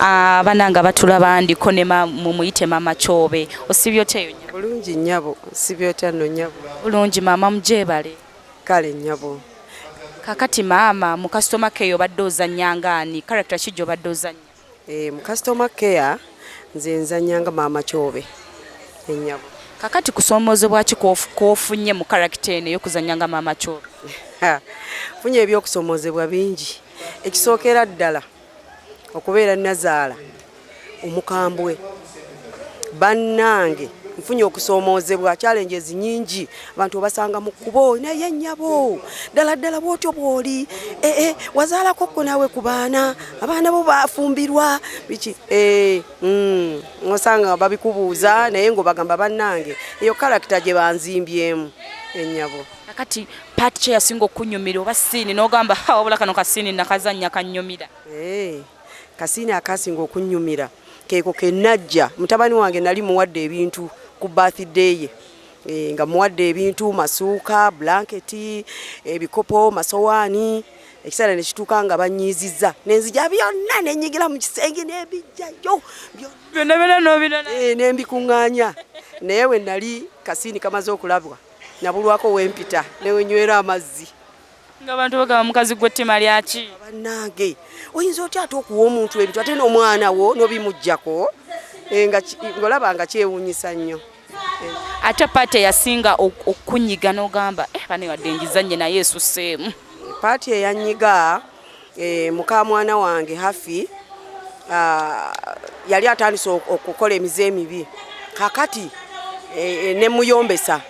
abananga batulaba ndiko ne mumuyite mama Kyobe osibyo teyo nnyabo bulungi nnyabo sibyo tano nnyabo bulungi mama mujebale kale nnyabo kakati mama mu customer care obadde ozannyangani character kijo obadde ozannya mu customer care nze nzannyanga mama Kyobe ennyabo kakati kusoomozebwa ki kofunye mu character eno y'okuzannyanga mama Kyobe funye ebyokusoomozebwa bingi ekisookera ddala okubeera nazaala omukambwe bannange nfunye okusoomoozebwa challenges nyingi abantu obasanga mu kkubo naye nnyabo ddala bwotyo bw'oli wazaalako ko naawe ku baana abaana bo bafumbirwa biki osanga babikubuuza naye ng'obagamba bannange eyo character gye banzimbyemu ennyabo kakati part kye yasinga okunyumira oba siini n'ogamba wabula kano kasiini nakazannya kannyumira kasiini akasinga okunyumira keeko kenajja mutabani wange nali muwadde ebintu ku birthday ye nga muwadde ebintu masuuka blanketi ebikopo masowaani ekiseera ne kituuka nga banyiizizza nenzija byonna nenyigira mu kisenge n'ebijjayo byonna nembikuŋŋaanya naye we nali kasiini kamaze okulabwa nabulwako wempita newenywera amazzi ng'abantu bagamba mukazi gwe ttima lyaki bannange oyinza otya ate okuwa omuntu ebintu ate n'omwana wo n'obimuggyako ng'olaba nga kyewuunyisa nnyo ate paati eyasinga okunyiga n'ogamba bane wadde ngizannye naye esusseemu paati eyanyiga muka mwana wange Hafi yali atandise okukola emize emibi kakati nemuyombesa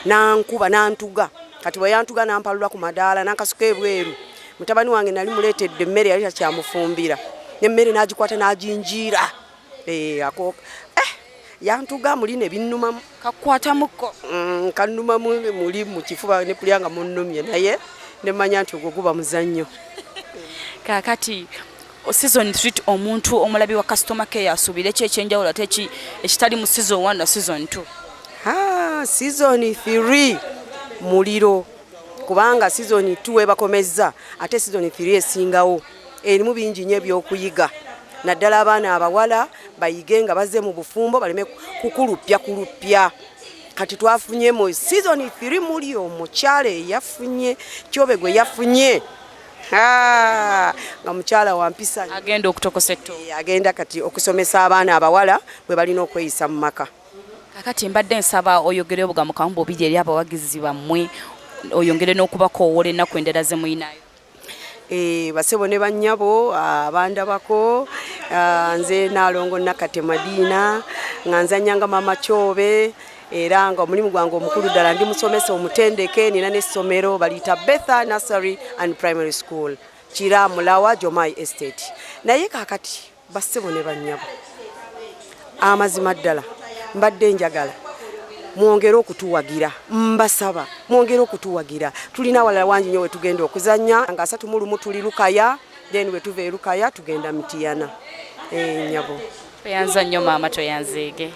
nankuba nantuga kati bwe yantuga nampalula ku madaala nankasuka ebweru mutabani wange nali muleetedde emmere yali takyamufumbira n'emmere n'agikwata n'aginjiira yantuga muli ne binnumamu kakwatamuko kannumamu muli mu kifuba ne kulyanga munnumye naye nemanya nti ogwo guba muzannyo kakati season 3 omuntu omulabi wa customer care asubire ekyenjawulo ate ekitali mu season 1 na season 2 season 3 muliro kubanga season 2 ebakomezza ate season 3 esingawo erimu bingi nnyo ebyokuyiga naddala abaana abawala bayige nga bazze mu bufumbo baleme kukulupya kati twafunye mu season 3 muli omukyala eyafunye Kyobe gwe yafunye nga mukyala wampisa agenda okutokosa etto agenda kati okusomesa abaana abawala bwe balina okweyisa mu maka kakati mbadde nsaba oyogere obugambo kambo obiri eri abawagizi bammwe oyongere n'okubakoowola ennaku endala ze muyinayo basebo ne bannyabo abandabako nze Nalongo Nakate Madiina nga nzannyanga mama Kyobe era nga omulimu gwange omukulu ddala ndi musomesa omutendeke nina n'essomero baliyita Betha Nursery and Primary School Kira Mulawa Jomai Estate naye kakati basebo ne bannyabo amazima ddala mbadde njagala mwongere okutuwagira mbasaba mwongere okutuwagira tulina walala wangi nyo we tugenda okuzanya nga 3 tuli Lukaya then we tuve Lukaya tugenda Mityana nyabo yanza nnyo mama toyanzeege